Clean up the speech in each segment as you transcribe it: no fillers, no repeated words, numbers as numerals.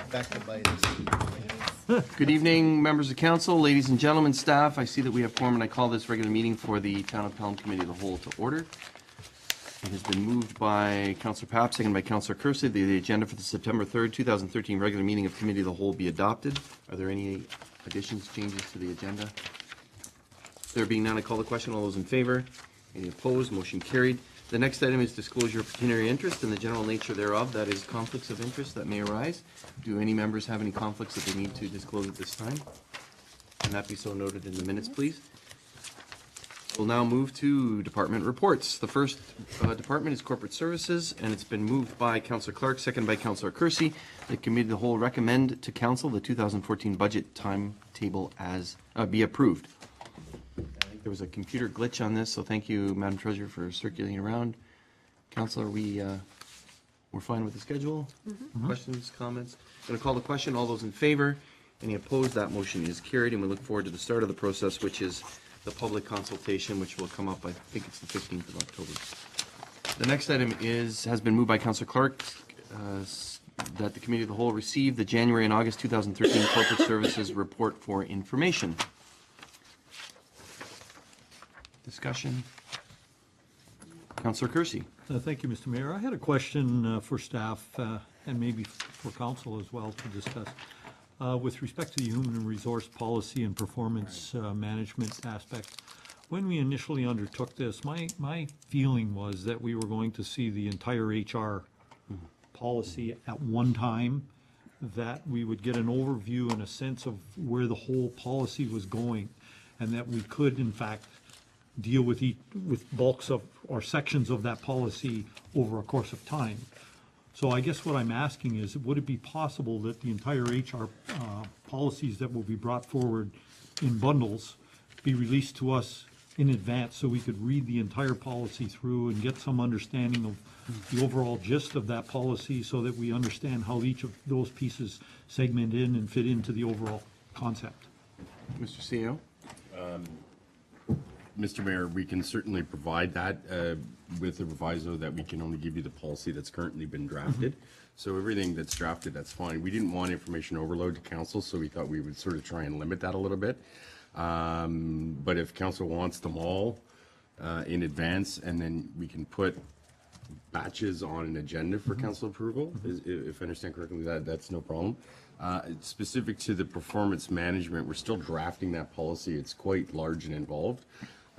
Back to bite. Good evening, members of council, ladies and gentlemen, staff. I see that we have quorum, and I call this regular meeting for the Town of Pelham Committee of the Whole to order. It has been moved by Councillor Papp, seconded by Councillor Kersey, that the agenda for the September 3rd, 2013 regular meeting of Committee of the Whole be adopted. Are there any additions, changes to the agenda? There being none, I call the question. All those in favor? Any opposed? Motion carried. The next item is disclosure of pecuniary interest and the general nature thereof. That is conflicts of interest that may arise. Do any members have any conflicts that they need to disclose at this time? Can that be so noted in the minutes, please? We'll now move to department reports. The first department is corporate services, and it's been moved by Councillor Clark, seconded by Councillor Kersey. The Committee of the Whole recommend to Council the 2014 budget timetable as be approved. There was a computer glitch on this, so thank you, Madam Treasurer, for circulating around. Councillor, we're fine with the schedule? Questions, comments? Going to call the question. All those in favor? Any opposed? That motion is carried, and we look forward to the start of the process, which is the public consultation, which will come up, I think it's the 15th of October. The next item has been moved by Councillor Clark, that the Committee of the Whole receive the January and August 2013 Corporate Services Report for information. Discussion. Councillor Kersey. Thank you, Mr. Mayor. I had a question for staff and maybe for council as well to discuss. With respect to the human resource policy and performance management aspect, when we initially undertook this, my feeling was that we were going to see the entire HR policy at one time, that we would get an overview and a sense of where the whole policy was going, and that we could, in fact, deal with bulks of or sections of that policy over a course of time. So I guess what I'm asking is, would it be possible that the entire HR policies that will be brought forward in bundles be released to us in advance so we could read the entire policy through and get some understanding of the overall gist of that policy, so that we understand how each of those pieces segment in and fit into the overall concept? Mr. CEO? Mr. Mayor, we can certainly provide that with the proviso that we can only give you the policy that's currently been drafted. So everything that's drafted, that's fine. We didn't want information overload to council, so we thought we would sort of try and limit that a little bit. But if council wants them all in advance, and then we can put batches on an agenda for council approval, if I understand correctly, that's no problem. Specific to the performance management, we're still drafting that policy. It's quite large and involved.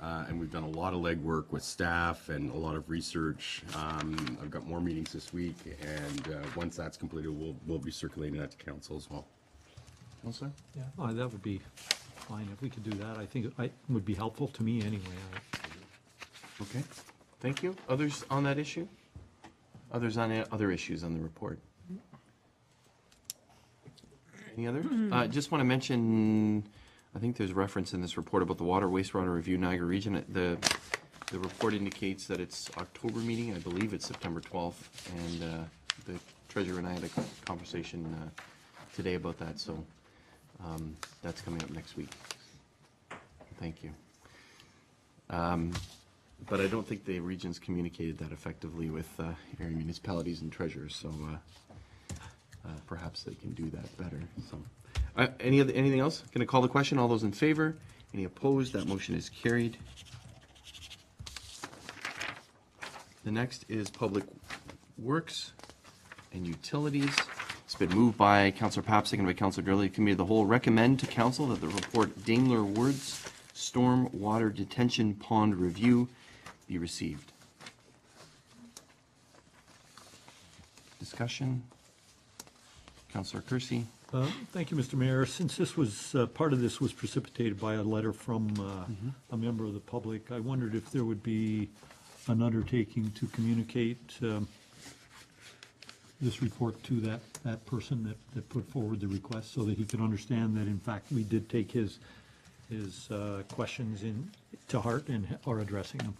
And we've done a lot of legwork with staff and a lot of research. I've got more meetings this week, and once that's completed, we'll be circulating that to council as well. Also? Yeah, that would be fine if we could do that. I think it would be helpful to me anyway. Okay. Thank you. Others on that issue? Others on other issues on the report? Any others? Just want to mention, I think there's reference in this report about the water wastewater review Niagara region. The report indicates that it's October meeting. I believe it's September 12th, and the treasurer and I had a conversation today about that, so that's coming up next week. Thank you. But I don't think the regions communicated that effectively with area municipalities and treasurers, so perhaps they can do that better. So, anything else? Going to call the question. All those in favor? Any opposed? That motion is carried. The next is Public Works and Utilities. It's been moved by Councillor Papp, seconded by Councillor Gurley. Committee of the Whole recommend to Council that the report Daimler Woods Storm Water Detention Pond Review be received. Discussion. Councillor Kersey. Thank you, Mr. Mayor. Since this was, part of this was precipitated by a letter from a member of the public, I wondered if there would be an undertaking to communicate this report to that person that put forward the request, so that he could understand that, in fact, we did take his questions to heart and are addressing them.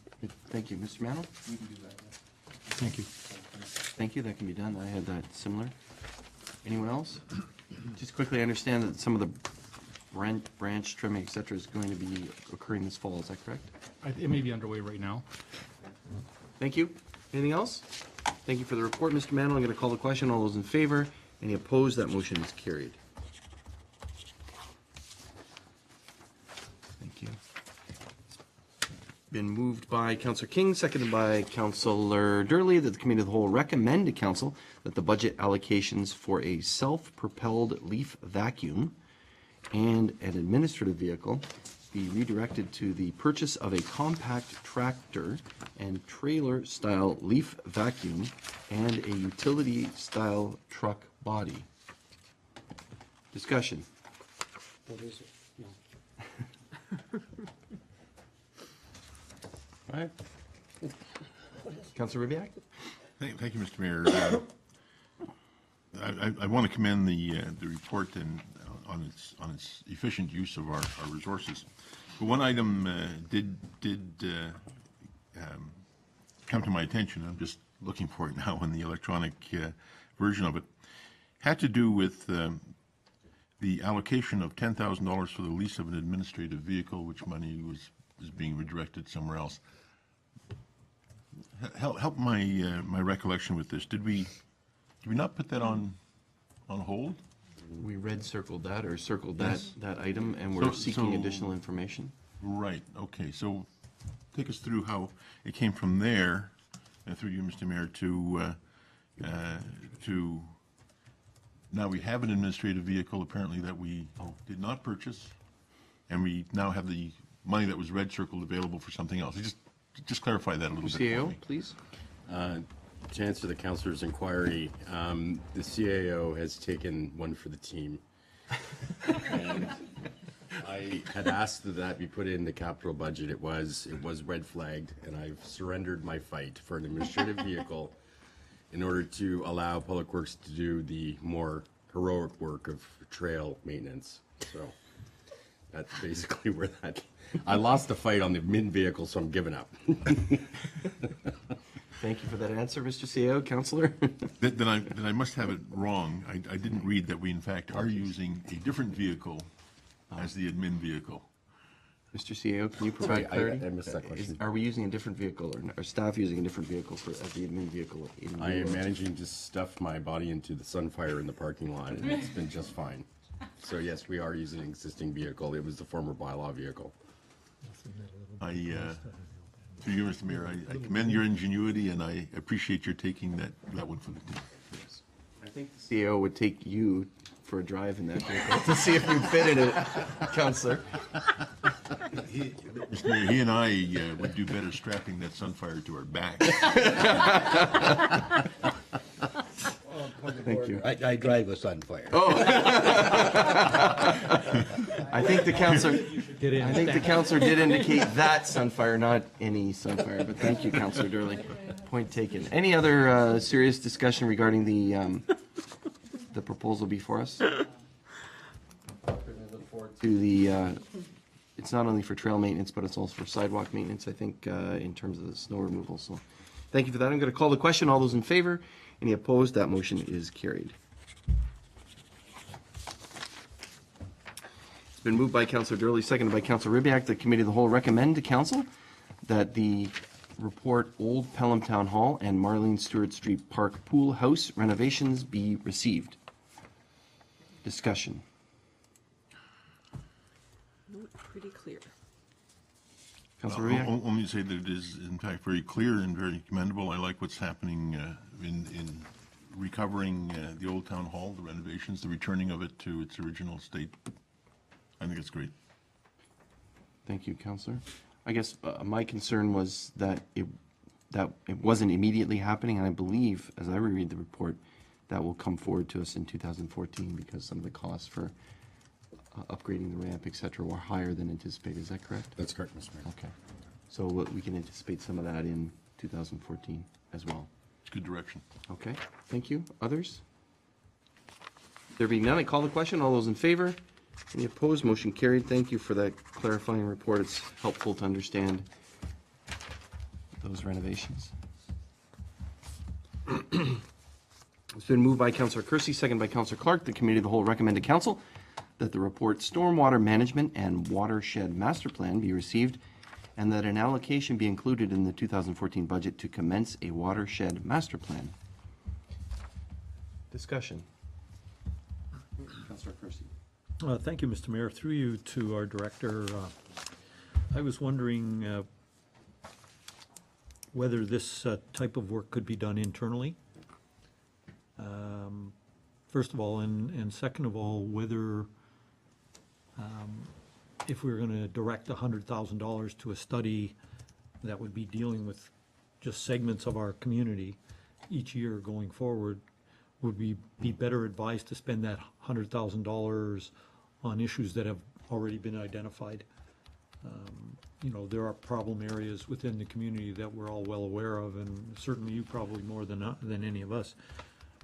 Thank you. Mr. Mantle? You can do that. Thank you. Thank you. That can be done. I had that similar. Anyone else? Just quickly, I understand that some of the branch trimming, et cetera, is going to be occurring this fall. Is that correct? It may be underway right now. Thank you. Anything else? Thank you for the report, Mr. Mantle. I'm going to call the question. All those in favor? Any opposed? That motion is carried. Thank you. Been moved by Councillor King, seconded by Councillor Durley, that the Committee of the Whole recommend to Council that the budget allocations for a self-propelled leaf vacuum and an administrative vehicle be redirected to the purchase of a compact tractor and trailer-style leaf vacuum and a utility-style truck body. Discussion. What is it? No. All right. Councillor Ribbiak? Thank you, Mr. Mayor. I want to commend the report and on its efficient use of our resources. But one item did come to my attention. I'm just looking for it now in the electronic version of it. Had to do with the allocation of $10,000 for the lease of an administrative vehicle, which money was being redirected somewhere else. Help my recollection with this. Did we not put that on hold? We red circled that or circled that item, and we're seeking So- additional information. Right. Okay. So take us through how it came from there, through you, Mr. Mayor, to now we have an administrative vehicle apparently that we did not purchase, and we now have the money that was red circled available for something else. Just clarify that a little bit for CAO, me. please. To answer the councillor's inquiry, the CAO has taken one for the team. And I had asked that that be put in the capital budget. It was red flagged, and I've surrendered my fight for an administrative vehicle in order to allow Public Works to do the more heroic work of trail maintenance. So that's basically where that. I lost the fight on the min vehicle, so I'm giving up. Thank you for that answer, Mr. CAO. Councillor? Then I must have it wrong. I didn't read that we in fact are using a different vehicle as the admin vehicle. Mr. CAO, can you provide Sorry, clarity? I missed that question. Are we using a different vehicle, or are staff using a different vehicle as the admin vehicle? I am managing to stuff my body into the Sunfire in the parking lot, and it's been just fine. So yes, we are using an existing vehicle. It was the former bylaw vehicle. Through you, Mr. Mayor, I commend your ingenuity, and I appreciate your taking that one for the team. I think the CAO would take you for a drive in that vehicle to see if you fit in it, Councillor. Mr. Mayor, he and I would do better strapping that Sunfire to our back. Thank you. I drive a Sunfire. I think the councillor. Get in. I think the councillor did indicate that Sunfire, not any Sunfire, but thank you, Councillor Durley. Point taken. Any other serious discussion regarding the proposal before us? To the, it's not only for trail maintenance, but it's also for sidewalk maintenance, I think, in terms of the snow removal. So thank you for that. I'm going to call the question. All those in favor? Any opposed? That motion is carried. Been moved by Councillor Durley, seconded by Councillor Ribbiak. The Committee of the Whole recommend to Council that the report Old Pelham Town Hall and Marlene Stewart Street Park Pool House renovations be received. Discussion. Pretty clear. Councillor Ribbiak? Only to say that it is in fact very clear and very commendable. I like what's happening in recovering the old town hall, the renovations, the returning of it to its original state. I think it's great. Thank you, Councillor. I guess my concern was that it wasn't immediately happening, and I believe, as I reread the report, that will come forward to us in 2014 because some of the costs for upgrading the ramp, et cetera, were higher than anticipated. Is that correct? That's correct, Mr. Mayor. Okay. So we can anticipate some of that in 2014 as well. It's good direction. Okay, thank you. Others? There being none, I call the question. All those in favor? Any opposed? Motion carried. Thank you for that clarifying report. It's helpful to understand those renovations. It's been moved by Councillor Kersey, second by Councillor Clark. The Committee of the Whole recommend to Council that the report Stormwater Management and Watershed Master Plan be received and that an allocation be included in the 2014 budget to commence a watershed master plan. Discussion. Councillor Kersey. Thank you, Mr. Mayor. Through you to our director, I was wondering whether this type of work could be done internally. First of all, and second of all, whether if we were going to direct $100,000 to a study that would be dealing with just segments of our community each year going forward, would we be better advised to spend that $100,000 on issues that have already been identified? You know, there are problem areas within the community that we're all well aware of, and certainly you probably more than any of us.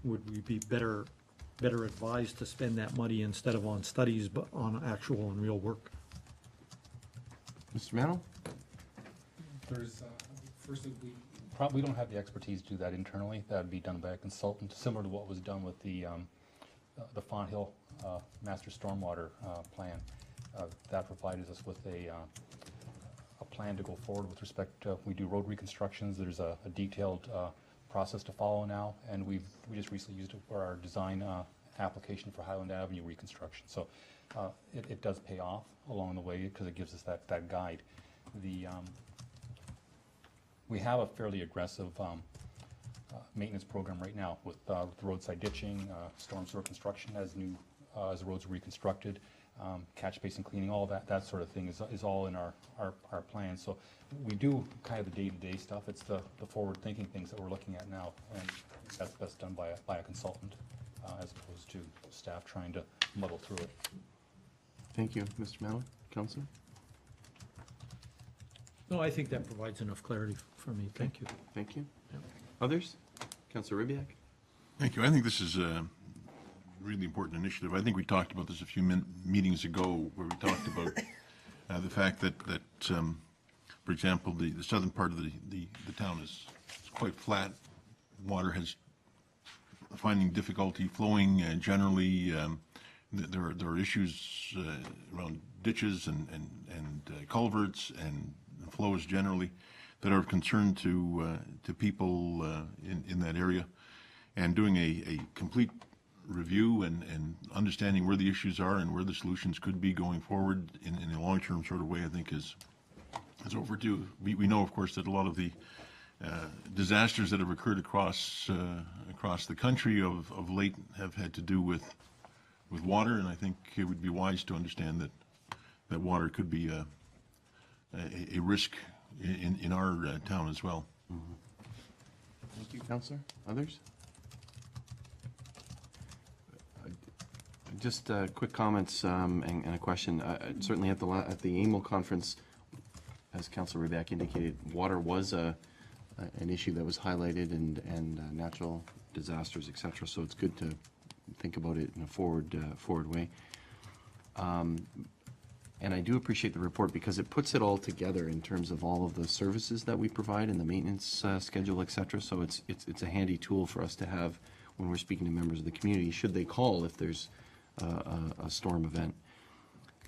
Would we be better advised to spend that money instead of on studies, but on actual and real work? Mr. Mantle? There's, firstly, we don't have the expertise to do that internally. That would be done by a consultant, similar to what was done with the Font Hill Master Stormwater Plan. That provided us with a plan to go forward with respect to, we do road reconstructions. There's a detailed process to follow now, and we just recently used it for our design application for Highland Avenue reconstruction. So it does pay off along the way because it gives us that guide. We have a fairly aggressive maintenance program right now with roadside ditching, storm sewer construction as the roads are reconstructed, catch basin cleaning, all that sort of thing is all in our plan. So we do kind of the day-to-day stuff. It's the forward-thinking things that we're looking at now, and that's best done by a consultant as opposed to staff trying to muddle through it. Thank you. Mr. Mantle? Councillor? No, I think that provides enough clarity for me. Thank you. Thank you. Others? Councillor Rybak? Thank you. I think this is a really important initiative. I think we talked about this a few meetings ago, where we talked about the fact that for example, the southern part of the town is quite flat. Water has finding difficulty flowing. Generally, there are issues around ditches and culverts and flows generally that are of concern to people in that area. And doing a complete review and understanding where the issues are and where the solutions could be going forward in a long-term sort of way, I think is overdue. We know, of course, that a lot of the disasters that have occurred across the country of late have had to do with water, and I think it would be wise to understand that water could be a risk in our town as well. Mm-hmm. Thank you, Councillor. Others? Just quick comments and a question. Certainly at the annual conference, as Councillor Rybak indicated, water was an issue that was highlighted, and natural disasters, etc. So it's good to think about it in a forward way. And I do appreciate the report because it puts it all together in terms of all of the services that we provide and the maintenance schedule, etc. So it's a handy tool for us to have when we're speaking to members of the community, should they call if there's a storm event.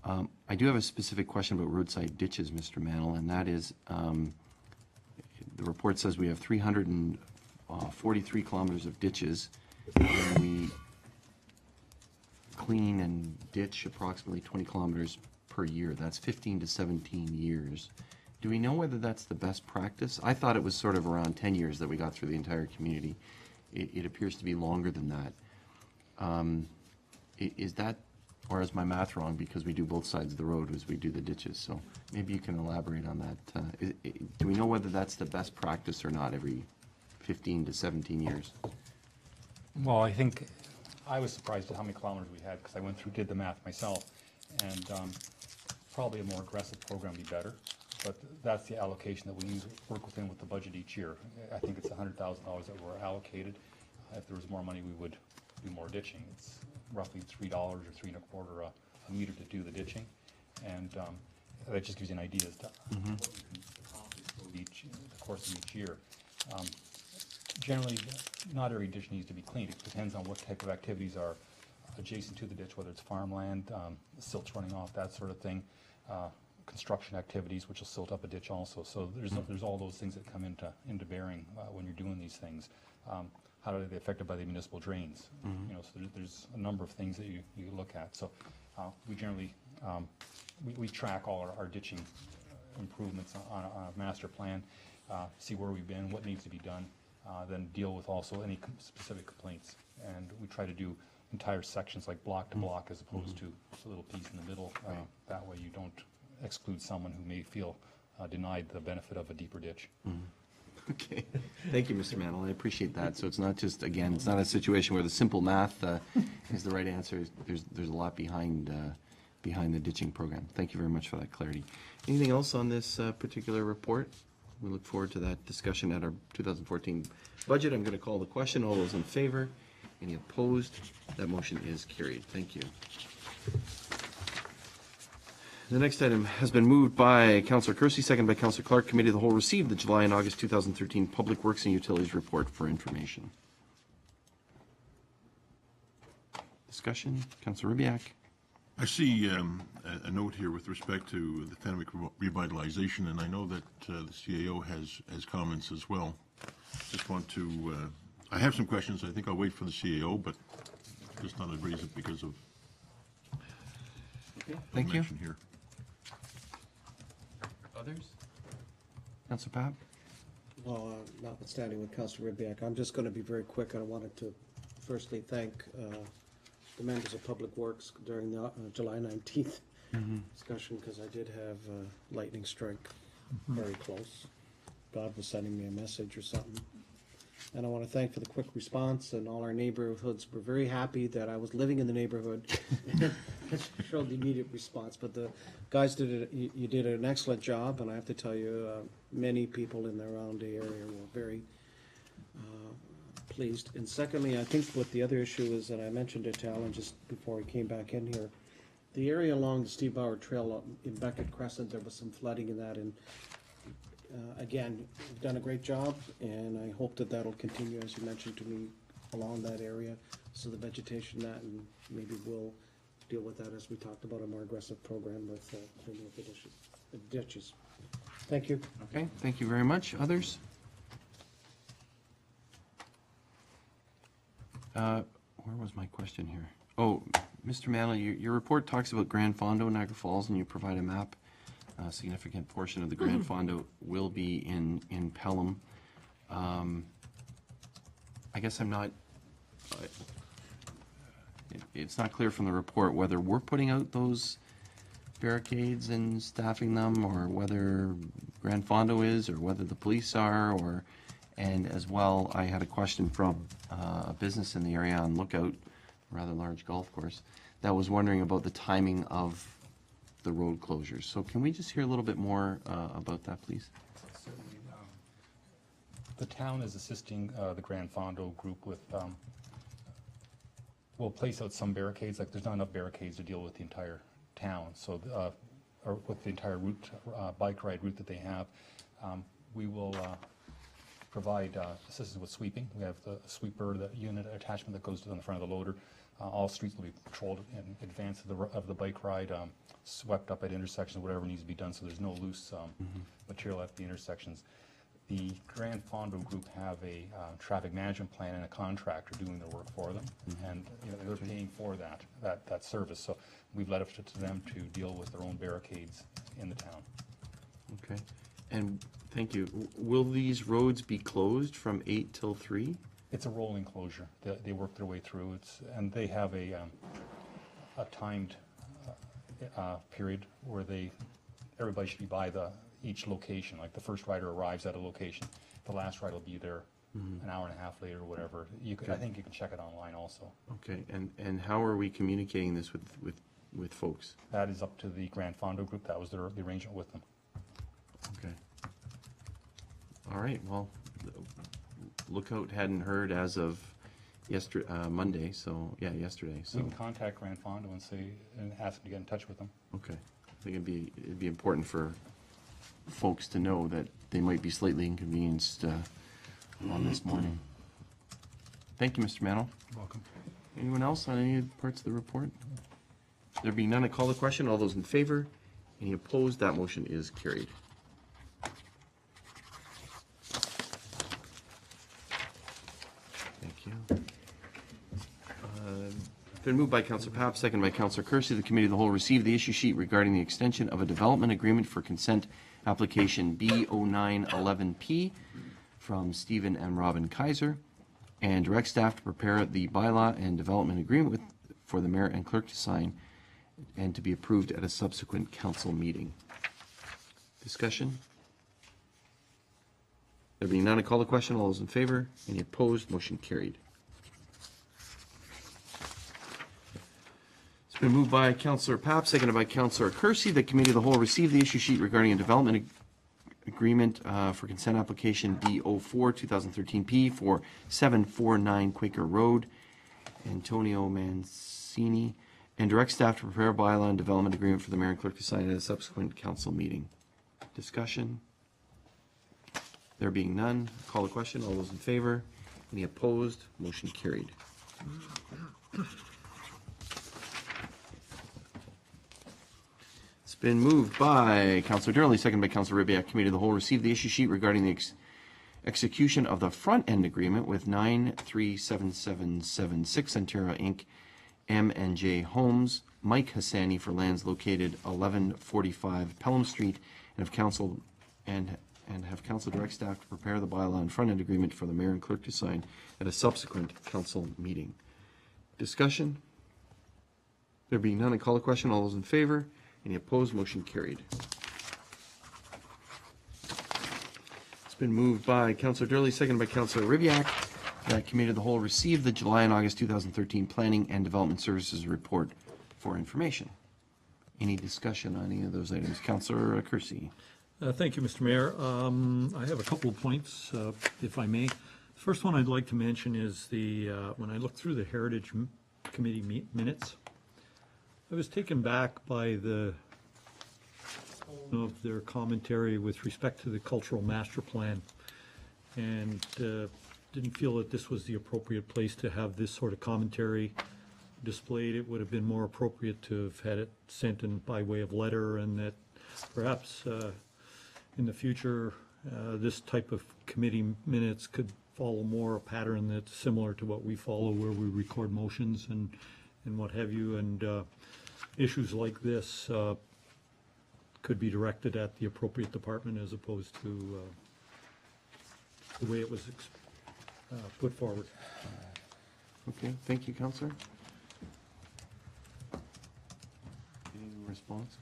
I do have a specific question about roadside ditches, Mr. Mantle, and that is, the report says we have 343 kilometers of ditches, and we clean and ditch approximately 20 kilometers per year. That's 15 to 17 years. Do we know whether that's the best practice? I thought it was sort of around 10 years that we got through the entire community. It appears to be longer than that. Is that, or is my math wrong, because we do both sides of the road as we do the ditches? So maybe you can elaborate on that. Do we know whether that's the best practice or not every 15 to 17 years? Well, I think I was surprised at how many kilometers we had because I went through, did the math myself, and probably a more aggressive program would be better. But that's the allocation that we work within with the budget each year. I think it's $100,000 that were allocated. If there was more money, we would do more ditching. It's roughly $3 or $3.25 a meter to do the ditching, and that just gives you an idea as to what you can accomplish over the course of each year. Generally, not every ditch needs to be cleaned. It depends on what type of activities are adjacent to the ditch, whether it's farmland, silts running off, that sort of thing, construction activities, which will silt up a ditch also. So there's all those things that come into bearing when you're doing these things. how are they affected by the municipal drains? You know, so there's a number of things that you look at. So we generally, we track all our ditching improvements on a master plan, see where we've been, what needs to be done, then deal with also any specific complaints. And we try to do entire sections like block to block as opposed to a little piece in the middle. That way you don't exclude someone who may feel denied the benefit of a deeper ditch. Okay, thank you, Mr. Mantle, I appreciate that. So it's not just, again, it's not a situation where the simple math is the right answer. There's a lot behind the ditching program. Thank you very much for that clarity. Anything else on this particular report? We look forward to that discussion at our 2014 budget. I'm going to call the question. All those in favor? Any opposed? That motion is carried. Thank you. The next item has been moved by Councillor Kersey, second by Councillor Clark. Committee of the Whole received the July and August 2013 Public Works and Utilities Report for information. Discussion, Councillor Ribbiak. I see a note here with respect to the Fenwick revitalization, and I know that the CAO has comments as well. Just want to, I have some questions. I think I'll wait for the CAO, but just thought I'd raise it because of Thank you. mention here. Others? Councillor Papp? Well, notwithstanding with Councillor Ribbiak, I'm just going to be very quick. I wanted to firstly thank the members of Public Works during the July 19th discussion, because I did have lightning strike very close. God was sending me a message or something. And I want to thank for the quick response, and all our neighborhoods were very happy that I was living in the neighborhood. Showed the immediate response, but the guys you did an excellent job, and I have to tell you, many people in the around area were very pleased. And secondly, I think what the other issue is, and I mentioned it to Alan just before he came back in here, the area along the Steve Bauer Trail in Beckett Crescent, there was some flooding in that, and again, you've done a great job, and I hope that that'll continue, as you mentioned to me, along that area. So the vegetation that, and maybe we'll deal with that as we talked about a more aggressive program with cleaning up the ditches. Thank you. Okay, thank you very much. Others? Where was my question here? Oh, Mr. Manley, your report talks about Grand Fondo, Niagara Falls, and you provide a map. A significant portion of the Grand Fondo will be in Pelham. I guess I'm not, it's not clear from the report whether we're putting out those barricades and staffing them, or whether Grand Fondo is, or whether the police are, or, and as well, I had a question from a business in the area on Lookout, a rather large golf course, that was wondering about the timing of the road closures. So can we just hear a little bit more about that, please? Certainly. The town is assisting the Grand Fondo group with, we'll place out some barricades, like there's not enough barricades to deal with the entire town, so, or with the entire route, bike ride route that they have. We will provide assistance with sweeping. We have the sweeper, the unit attachment that goes on the front of the loader. All streets will be patrolled in advance of the bike ride, swept up at intersections, whatever needs to be done, so there's no loose material at the intersections. The Grand Fondo group have a traffic management plan and a contractor doing their work for them, and they're paying for that service. So we've left it to them to deal with their own barricades in the town. Okay, and thank you. Will these roads be closed from 8 till 3? It's a rolling closure. They work their way through. And they have a timed period where everybody should be by each location. Like the first rider arrives at a location, the last rider will be there an hour and a half later or whatever. I think you can check it online also. Okay, and how are we communicating this with folks? That is up to the Grand Fondo group. That was the arrangement with them. Okay. All right, well, Lookout hadn't heard as of Monday, so, yeah, yesterday, so. You can contact Grand Fondo and ask them to get in touch with them. Okay. I think it'd be important for folks to know that they might be slightly inconvenienced on this morning. Thank you, Mr. Mantle. Welcome. Anyone else on any parts of the report? There being none, I call the question. All those in favor? Any opposed? That motion is carried. Thank Been moved by Counselor Pap, seconded by Counselor Kersey. The Committee of the Whole received the issue sheet regarding the extension of a development agreement for consent application B0911P from Stephen and Robin Kaiser, and direct staff to prepare the bylaw and development agreement for the mayor and clerk to sign and to be approved at a subsequent council meeting. Discussion? There being none, I call the question. All those in favor? Any opposed? Motion carried. It's been moved by Councillor Pap, seconded by Councillor Kersey. The Committee of the Whole received the issue sheet regarding a development agreement for consent application D04 2013P for 749 Quaker Road, Antonio Mancini, and direct staff to prepare a bylaw and development agreement for the mayor and clerk to sign at a subsequent council meeting. Discussion? There being none, call the question. All those in favor? Any opposed? Motion carried. It's been moved by Councillor Durley, seconded by Councillor Ribbiak. Committee of the Whole received the issue sheet regarding the execution of the front-end agreement with 937776 Ontario Inc., M&J Homes, Mike Hassani for lands located 1145 Pelham Street, and have council direct staff to prepare the bylaw and front-end agreement for the mayor and clerk to sign at a subsequent council meeting. Discussion? There being none, I call the question. All those in favor? Any opposed? Motion carried. It's been moved by Councillor Durley, seconded by Councillor Ribbiak, that Committee of the Whole received the July and August 2013 Planning and Development Services Report for information. Any discussion on any of those items? Councillor Kersey. Thank you, Mr. Mayor. I have a couple of points, if I may. First one I'd like to mention is when I looked through the Heritage Committee minutes, I was taken back by the tone of their commentary with respect to the cultural master plan, and didn't feel that this was the appropriate place to have this sort of commentary displayed. It would have been more appropriate to have had it sent in by way of letter, and that perhaps in the future this type of committee minutes could follow more a pattern that's similar to what we follow, where we record motions and what have you, and issues like this could be directed at the appropriate department as opposed to the way it was put forward. Okay, thank you, Councillor. Any response?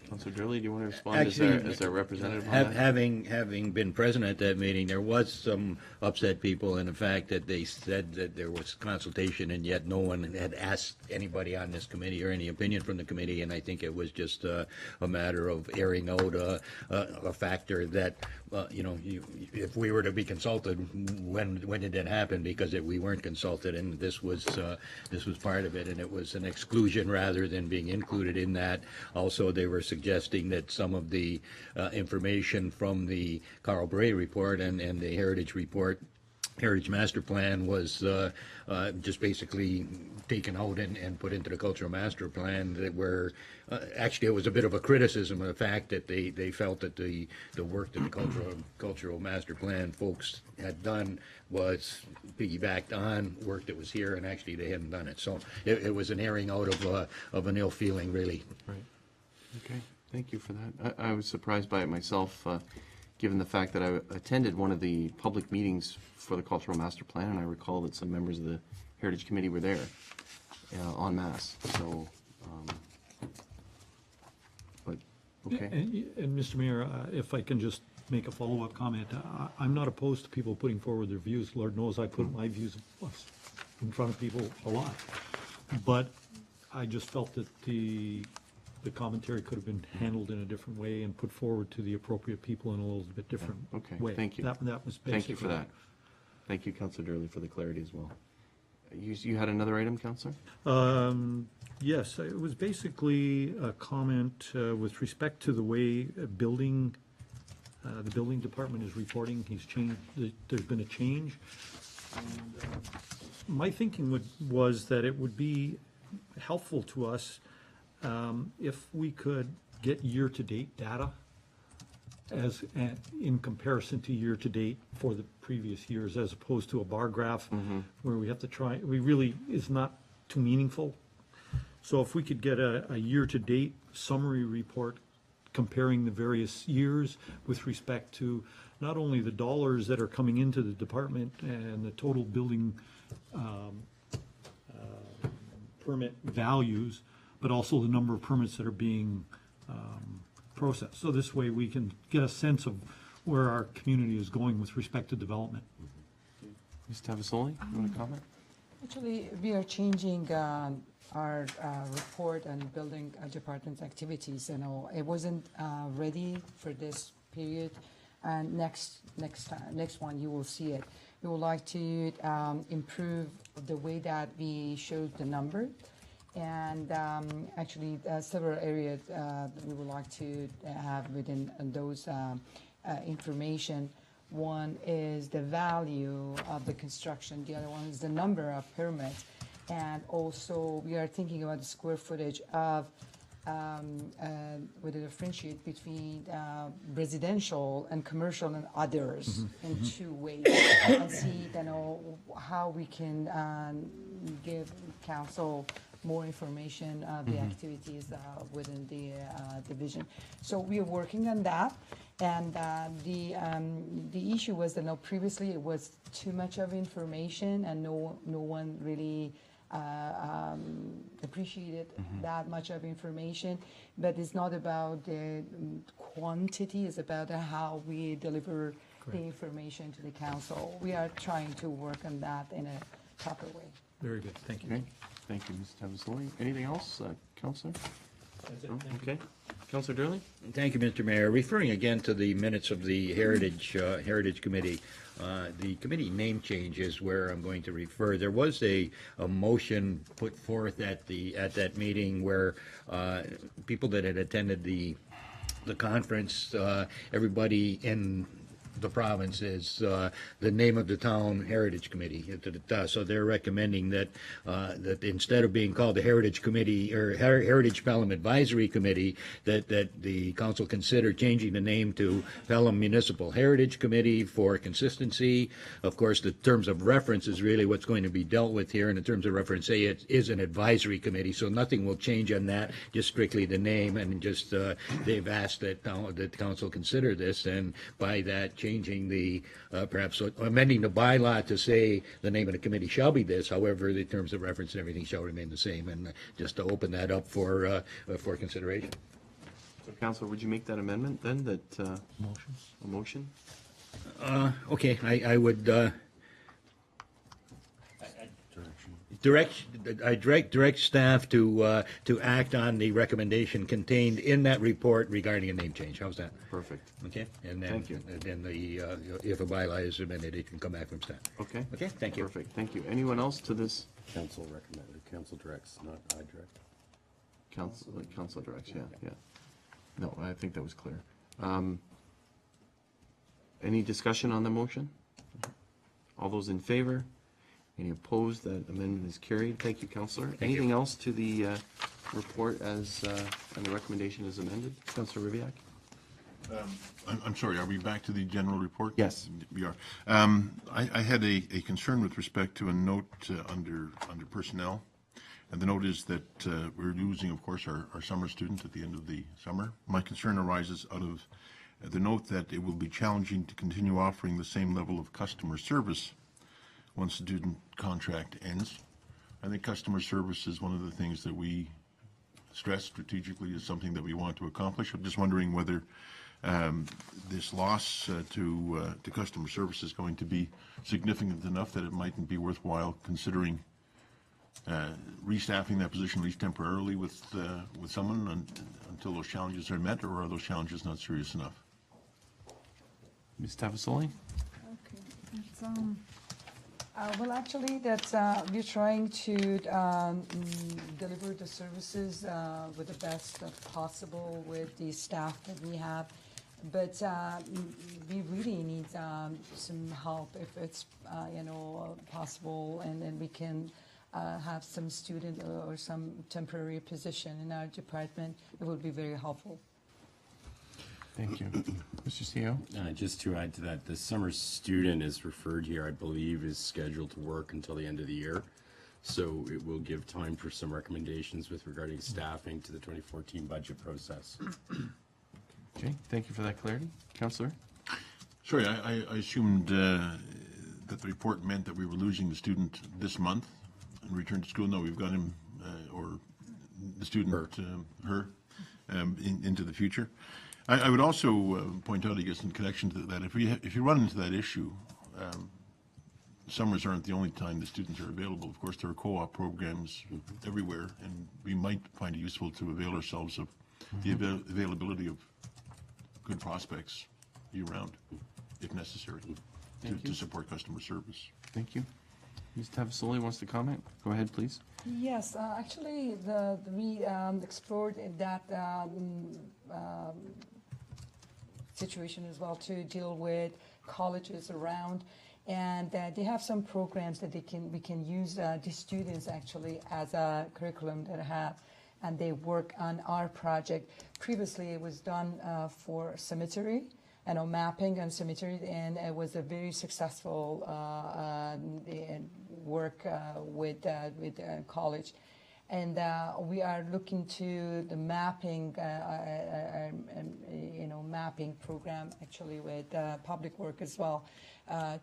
Councillor Durley, do you want to respond as our representative on that? Having been present at that meeting, there was some upset people in the fact that they said that there was consultation and yet no one had asked anybody on this committee or any opinion from the committee, and I think it was just a matter of airing out a factor that, if we were to be consulted, when did it happen? Because we weren't consulted, and this was part of it, and it was an exclusion rather than being included in that. Also, they were suggesting that some of the information from the Carl Bray report and the Heritage report, Heritage Master Plan, was just basically taken out and put into the Cultural Master Plan, that were actually, it was a bit of a criticism of the fact that they felt that the work that the Cultural Master Plan folks had done was piggybacked on work that was here, and actually they hadn't done it. So it was an airing out of an ill feeling, really. Right. Okay, thank you for that. I was surprised by it myself, given the fact that I attended one of the public meetings for the Cultural Master Plan, and I recall that some members of the Heritage Committee were there en masse. So, but, okay. And Mr. Mayor, if I can just make a follow-up comment, I'm not opposed to people putting forward their views. Lord knows I put my views in front of people a lot. But I just felt that the commentary could have been handled in a different way and put forward to the appropriate people in a little bit different Okay, way. thank you. That was basically. Thank you for that. Thank you, Councillor Durley, for the clarity as well. You had another item, Councillor? Yes, it was basically a comment with respect to the way the building department is reporting. He's changed, there's been a change. And, my thinking was that it would be helpful to us if we could get year-to-date data as, in comparison to year-to-date for the previous years, as opposed to a bar graph where we have to try, we really, is not too meaningful. So if we could get a year-to-date summary report comparing the various years with respect to not only the dollars that are coming into the department and the total building permit values, but also the number of permits that are being processed. So this way we can get a sense of where our community is going with respect to development. Ms. Tavasoli, you want to comment? Actually, we are changing our report and building department activities. You know, it wasn't ready for this period. And next one, you will see it. We would like to improve the way that we showed the number. And actually, several areas we would like to have within those information. One is the value of the construction. The other one is the number of permits. And also, we are thinking about the square footage of with a differentiate between residential and commercial and others in two ways, and see, you know, how we can give council more information of the activities within the division. So we are working on that, and the issue was that, you know, previously it was too much of information, and no one really appreciated that much of information. But it's not about the quantity, it's about how we deliver the information to the council. We are trying to work on that in a proper way. Very good, thank you. Okay, thank you, Ms. Tavasoli. Anything else, Councillor? That's it, No? thank you. Okay. Councillor Durley? Thank you, Mr. Mayor. Referring again to the minutes of the Heritage Committee, the committee name change is where I'm going to refer. There was a motion put forth at that meeting where people that had attended the conference, everybody in the province is the name of the town Heritage Committee. So they're recommending that that instead of being called the Heritage Committee or Heritage Pelham Advisory Committee, that the council consider changing the name to Pelham Municipal Heritage Committee for consistency. Of course, the terms of reference is really what's going to be dealt with here. And the terms of reference say it is an advisory committee, so nothing will change on that, just strictly the name. And just they've asked that the council consider this, and by that changing the, perhaps amending the bylaw to say the name of the committee shall be this, however, the terms of reference and everything shall remain the same, and just to open that up for consideration. So, Councillor, would you make that amendment then, that, a motion? Okay, I would direct staff to act on the recommendation contained in that report regarding a name change. How's that? Perfect. Okay, and then, Thank you. and then if a bylaw is amended, it can come back from staff. Okay? Okay, thank you. Perfect, thank you. Anyone else to this? Council recommended, council directs, not I direct. Council directs, yeah. No, I think that was clear. Any discussion on the motion? All those in favor? Any opposed? That amendment is carried. Thank you, Councillor. Anything else to the report as, and the recommendation is amended? Councillor Rivak? I'm sorry, are we back to the general report? Yes. We are. I had a concern with respect to a note under personnel. And the note is that we're losing, of course, our summer students at the end of the summer. My concern arises out of the note that it will be challenging to continue offering the same level of customer service once the student contract ends. I think customer service is one of the things that we stress strategically is something that we want to accomplish. I'm just wondering whether this loss to customer service is going to be significant enough that it mightn't be worthwhile considering restaffing that position, at least temporarily, with someone until those challenges are met, or are those challenges not serious enough? Ms. Tavasoli? Okay. Well, actually, that's we're trying to deliver the services with the best possible with the staff that we have, but we really need some help if it's possible, and then we can have some student or some temporary position in our department. It would be very helpful. Thank you. Mr. CEO? Just to add to that, the summer student is referred here, I believe, is scheduled to work until the end of the year. So it will give time for some recommendations with regarding staffing to the 2014 budget process. Okay, thank you for that clarity. Councillor? Sorry, I assumed that the report meant that we were losing the student this month and return to school. No, we've got him, or the student, her, into the future. I would also point out, I guess, in connection to that, if you run into that issue, summers aren't the only time the students are available. Of course, there are co-op programs everywhere, and we might find it useful to avail ourselves of the availability of good prospects year-round, if necessary, to support customer service. Thank you. Ms. Tavasoli wants to comment. Go ahead, please. Yes, actually, we explored that situation as well to deal with colleges around, and they have some programs that we can use the students actually as a curriculum that have, and they work on our project. Previously, it was done for cemetery, mapping and cemetery, and it was a very successful work with college. And we are looking to the mapping, mapping program actually with public work as well,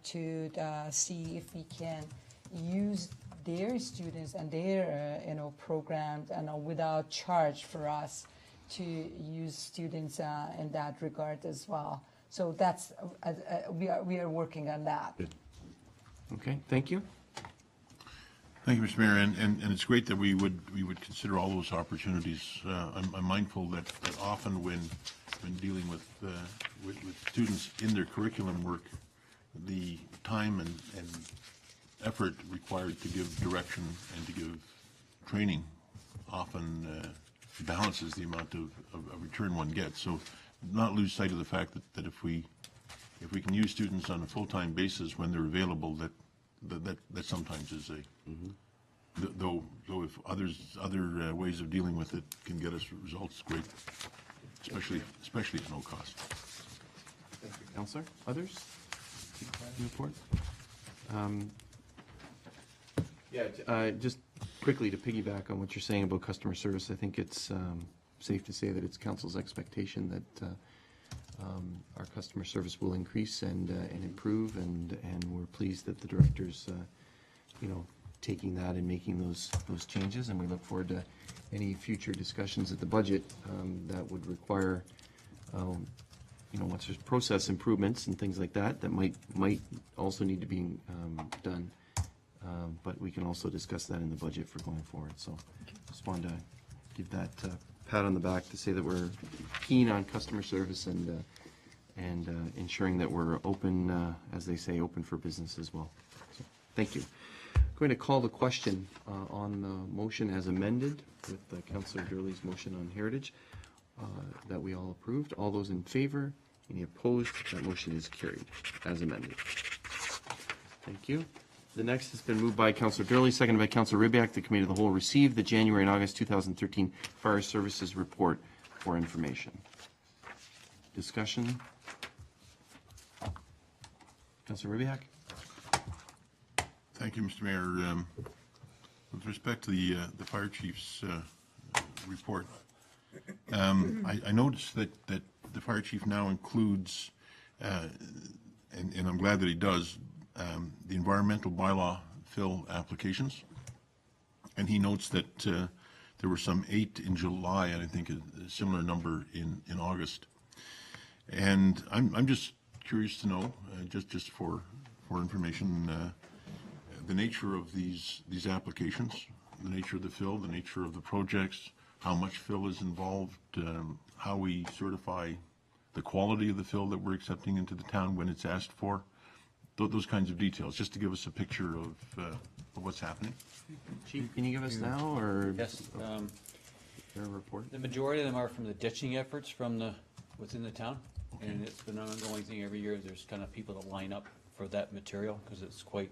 to see if we can use their students and their programs without charge for us to use students in that regard as well. So that's we are working on that. Okay, thank you. Thank you, Mr. Mayor, and it's great that we would consider all those opportunities. I'm mindful that often when dealing with students in their curriculum work, the time and effort required to give direction and to give training often balances the amount of return one gets. So not lose sight of the fact that if we can use students on a full-time basis when they're available, that sometimes is though if other ways of dealing with it can get us results, great, especially at no cost. Thank you, Councillor. Others? Report? Just quickly to piggyback on what you're saying about customer service, I think it's safe to say that it's council's expectation that our customer service will increase and improve, and we're pleased that the director's taking that and making those changes, and we look forward to any future discussions at the budget that would require once there's process improvements and things like that might also need to be done, but we can also discuss that in the budget for going forward. So just wanted to give that pat on the back to say that we're keen on customer service and ensuring that we're open, as they say, open for business as well. So, thank you. I'm going to call the question on the motion as amended with Councillor Durley's motion on heritage that we all approved. All those in favor? Any opposed? That motion is carried as amended. Thank you. The next has been moved by Councillor Durley, seconded by Councillor Ribbiak. The Committee of the Whole received the January and August 2013 Fire Services Report for information. Discussion? Councillor Ribbiak? Thank you, Mr. Mayor. With respect to the fire chief's report, I noticed that the fire chief now includes, and I'm glad that he does, the environmental bylaw fill applications, and he notes that there were some 8 in July, and I think a similar number in August. And I'm just curious to know, just for information, the nature of these applications, the nature of the fill, the nature of the projects, how much fill is involved, how we certify the quality of the fill that we're accepting into the town when it's asked for, those kinds of details, just to give us a picture of what's happening. Chief, can you give us now, or? Yes, Their report? the majority of them are from the ditching efforts from within the town. And it's been an ongoing thing every year. There's kind of people that line up for that material because it's quite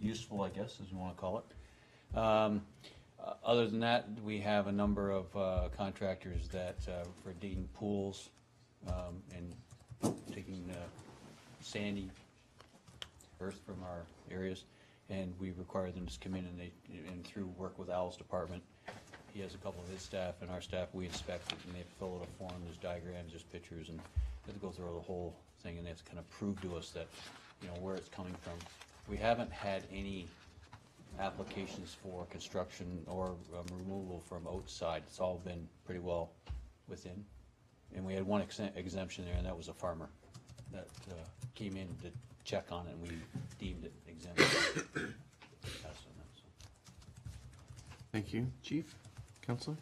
useful, I guess, as you want to call it. Other than that, we have a number of contractors that for digging pools and taking sandy earth from our areas, and we require them to come in and through work with Al's department. He has a couple of his staff and our staff, we inspect it, and they fill out a form, there's diagrams, there's pictures, and they have to go through the whole thing, and they have to kind of prove to us that, where it's coming from. We haven't had any applications for construction or removal from outside. It's all been pretty well within. And we had one exemption there, and that was a farmer that came in to check on it, and we deemed it exempt. Thank you. Chief? Counselor?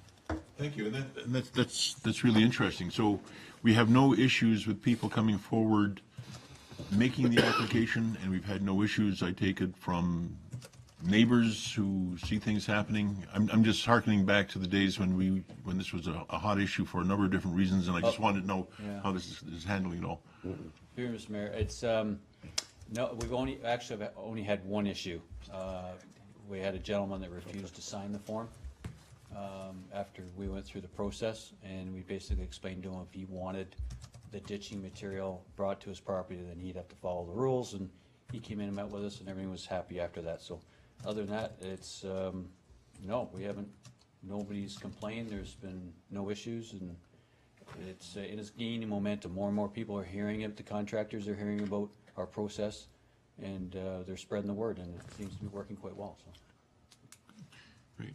Thank you, and that's really interesting. So we have no issues with people coming forward, making the application, and we've had no issues, I take it, from neighbors who see things happening. I'm just hearkening back to the days when this was a hot issue for a number of different reasons, and I just wanted to know how this is handling it all. Here, Mr. Mayor, it's, no, we've only had one issue. We had a gentleman that refused to sign the form after we went through the process, and we basically explained to him if he wanted the ditching material brought to his property, then he'd have to follow the rules, and he came in and met with us, and everyone was happy after that. So other than that, it's, no, we haven't, nobody's complained, there's been no issues, and it is gaining momentum. More and more people are hearing it, the contractors are hearing about our process, and they're spreading the word, and it seems to be working quite well. So. Great.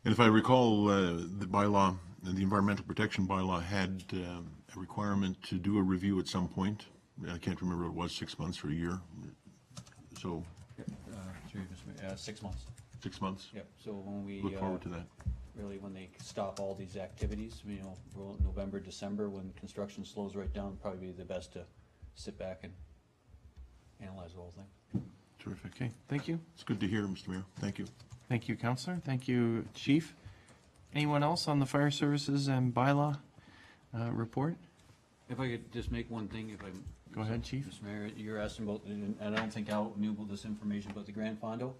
And if I recall, the bylaw, the environmental protection bylaw had a requirement to do a review at some point. I can't remember what it was, 6 months or a year. So 6 months. 6 months? Yep, so when we Look forward to that. really when they stop all these activities, November, December, when construction slows right down, probably be the best to sit back and analyze the whole thing. Terrific. Okay, thank you. It's good to hear, Mr. Mayor. Thank you. Thank you, Counselor. Thank you, Chief. Anyone else on the fire services and bylaw report? If I could just make one thing, if I Go ahead, Chief. Mr. Mayor, you're asking about, and I don't think Al knew about this information about the Grand Fondo.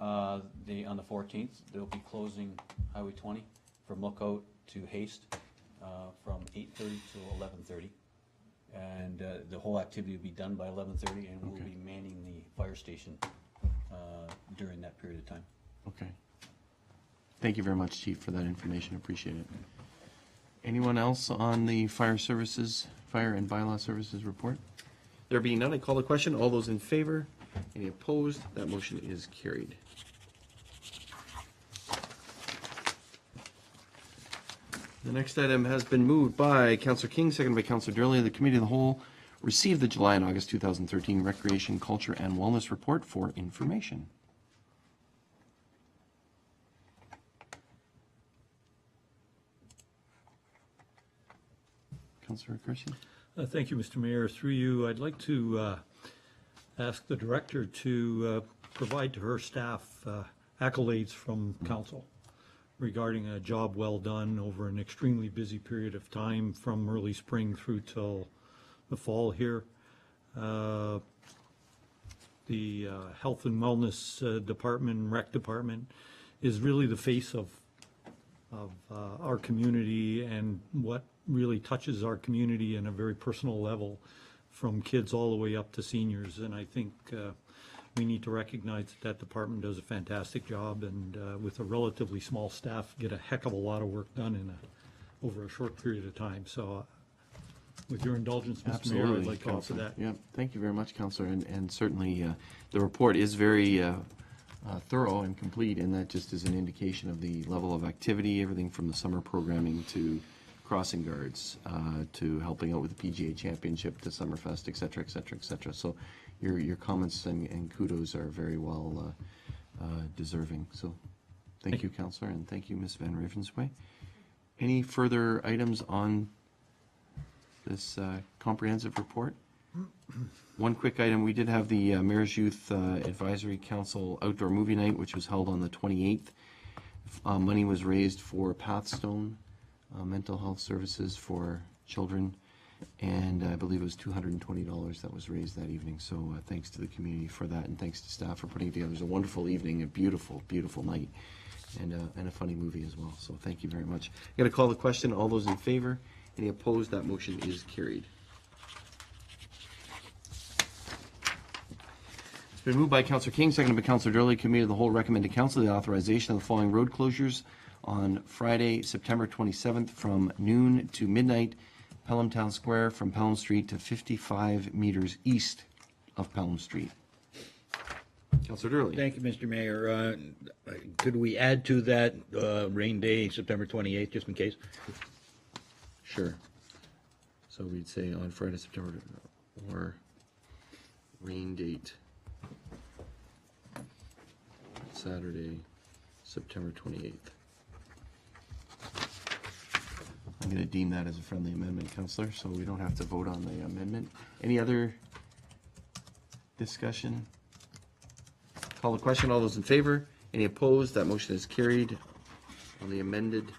On the 14th, they'll be closing Highway 20 from Lookout to Haste from 8:30 to 11:30. And the whole activity will be done by 11:30, and we'll be manning the fire station during that period of time. Okay. Thank you very much, Chief, for that information. Appreciate it. Anyone else on the fire and bylaw services report? There being none, I call the question. All those in favor? Any opposed? That motion is carried. The next item has been moved by Councillor King, seconded by Councillor Durley. The Committee of the Whole received the July and August 2013 Recreation, Culture, and Wellness Report for information. Councillor Kersey. Thank you, Mr. Mayor. Through you, I'd like to ask the director to provide to her staff accolades from council regarding a job well done over an extremely busy period of time from early spring through till the fall here. The Health and Wellness Department, Rec Department, is really the face of our community and what really touches our community in a very personal level, from kids all the way up to seniors. And I think we need to recognize that that department does a fantastic job, and with a relatively small staff, get a heck of a lot of work done over a short period of time. So with your indulgence, Mr. Mayor, I'd like to offer that. Yeah, thank you very much, Councillor. And certainly the report is very thorough and complete, and that just is an indication of the level of activity, everything from the summer programming to crossing guards, to helping out with the PGA Championship, to Summerfest, et cetera, et cetera, et cetera. So your comments and kudos are very well deserving. So thank you, Councillor, and thank you, Ms. Van Ravensway. Any further items on this comprehensive report? One quick item, we did have the Mayor's Youth Advisory Council Outdoor Movie Night, which was held on the 28th. Money was raised for Pathstone mental health services for children, and I believe it was $220 that was raised that evening. So thanks to the community for that, and thanks to staff for putting it together. It was a wonderful evening, a beautiful, beautiful night. and a funny movie as well. So thank you very much. I'm going to call the question. All those in favor? Any opposed? That motion is carried. It's been moved by Councillor King, seconded by Councillor Durley. Committee of the Whole recommend to Council the authorization of the following road closures on Friday, September 27th from noon to midnight. Pelham Town Square from Pelham Street to 55 meters east of Pelham Street. Councillor Durley. Thank you, Mr. Mayor. Could we add to that rain day, September 28th, just in case? Sure. So we'd say on Friday, September, or rain date, Saturday, September 28th. I'm going to deem that as a friendly amendment, Councillor, so we don't have to vote on the amendment. Any other discussion? Call the question. All those in favor? Any opposed? That motion is carried on the amended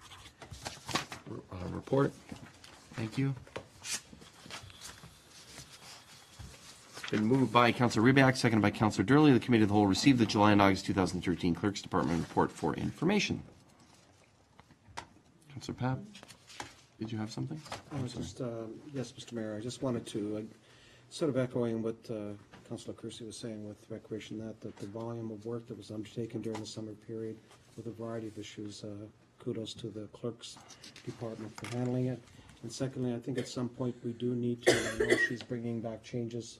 report. Thank you. It's been moved by Councillor Rybak, seconded by Councillor Durley. The Committee of the Whole received the July and August 2013 Clerk's Department report for information. Councillor Papp, did you have something? Yes, Mr. Mayor, I just wanted to, sort of echoing what Councillor Kersey was saying with recreation, that the volume of work that was undertaken during the summer period with a variety of issues, kudos to the Clerk's Department for handling it. And secondly, I think at some point we do need to, I know she's bringing back changes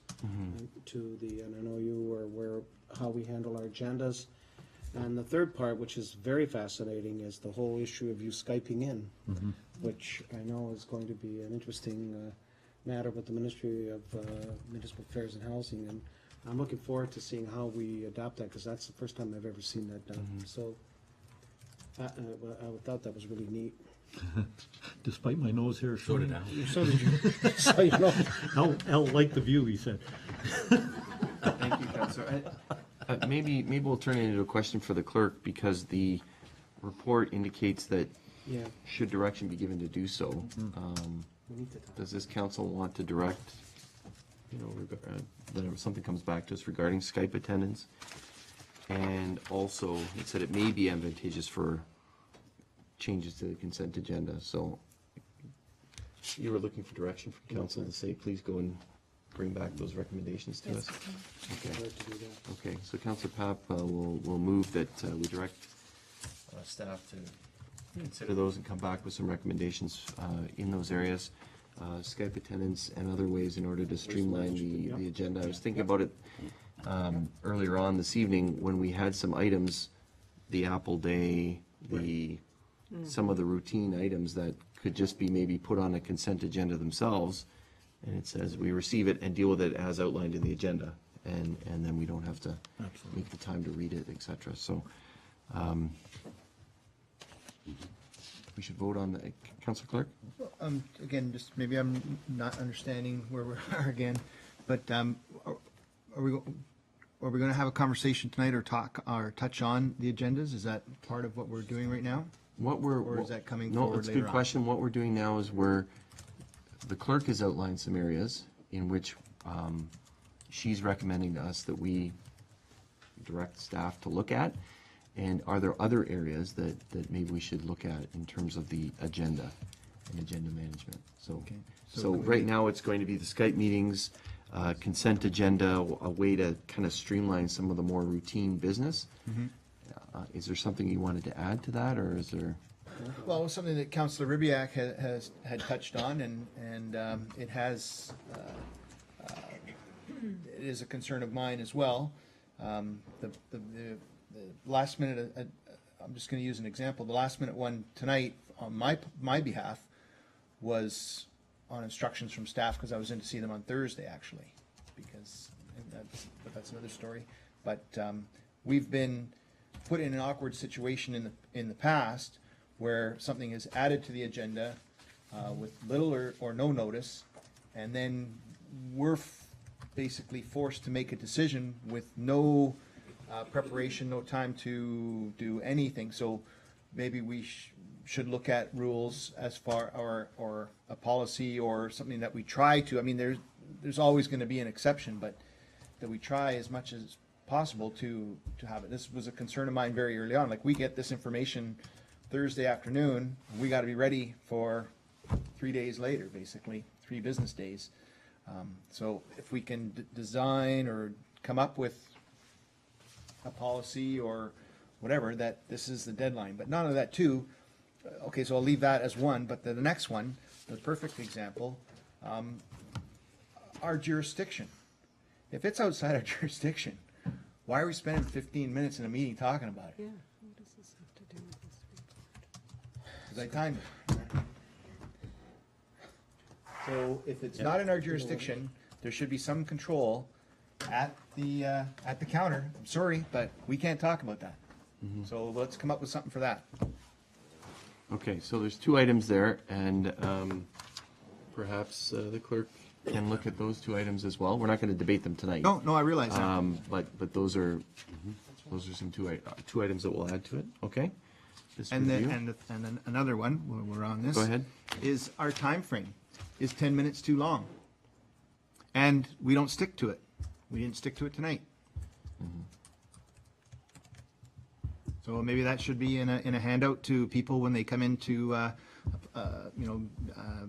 to the NNOU or how we handle our agendas. And the third part, which is very fascinating, is the whole issue of you Skyping in, which I know is going to be an interesting matter with the Ministry of Municipal Affairs and Housing. And I'm looking forward to seeing how we adapt that, because that's the first time I've ever seen that done. So I thought that was really neat. Despite my nose hair So did showing. I. So did you. So, you know. Al liked the view, he said. Thank you, Councillor. Maybe we'll turn it into a question for the clerk, because the report indicates that Yeah. should direction be given to do so, We need to talk. does this council want to direct, whenever something comes back to us regarding Skype attendance? And also, it said it may be advantageous for changes to the consent agenda, so you were looking for direction from council to say, please go and bring back those recommendations to us? Okay. Prepared to do that. Okay, so Councillor Papp will move that we direct staff to consider those and come back with some recommendations in those areas, Skype attendance and other ways in order to streamline the agenda. I was thinking about it earlier on this evening when we had some items, the Apple Day, some of the routine items that could just be maybe put on a consent agenda themselves, and it says we receive it and deal with it as outlined in the agenda, and then we don't have to make the time to read it, etc. So we should vote on the, Councillor Clerk? Again, just maybe I'm not understanding where we are again, but are we going to have a conversation tonight or talk or touch on the agendas? Is that part of what we're doing right now? Or is that coming No, forward it's a later good on? question. What we're doing now is the clerk has outlined some areas in which she's recommending to us that we direct staff to look at. And are there other areas that maybe we should look at in terms of the agenda and agenda management? So, Okay. so right now it's going to be the Skype meetings, consent agenda, a way to kind of streamline some of the more routine business. Is there something you wanted to add to that, or is there? Well, it was something that Councillor Rybak had touched on, and it has it is a concern of mine as well. The last minute, I'm just going to use an example. The last minute one tonight on my behalf was on instructions from staff, because I was in to see them on Thursday actually, but that's another story. But we've been put in an awkward situation in the past where something is added to the agenda with little or no notice, and then we're basically forced to make a decision with no preparation, no time to do anything. So maybe we should look at rules as far, or a policy or something that we try to, I mean, there's always going to be an exception, but that we try as much as possible to have it. This was a concern of mine very early on. Like, we get this information Thursday afternoon, we got to be ready for 3 days later, basically, 3 business days. So if we can design or come up with a policy or whatever, that this is the deadline. But none of that too, okay, so I'll leave that as one, but the next one, the perfect example, our jurisdiction. If it's outside our jurisdiction, why are we spending 15 minutes in a meeting talking about it? Yeah, what does this have to do with this report? Because I timed it. So if it's not in our jurisdiction, there should be some control at the counter. I'm sorry, but we can't talk about that. So let's come up with something for that. Okay, so there's 2 items there, and perhaps the clerk can look at those 2 items as well. We're not going to debate them tonight. No, I realize that. But those are some 2 items that we'll add to it, okay? This And then, review. and then another one, while we're on this. Go ahead. Is our time frame. Is 10 minutes too long? And we don't stick to it. We didn't stick to it tonight. So maybe that should be in a handout to people when they come in to,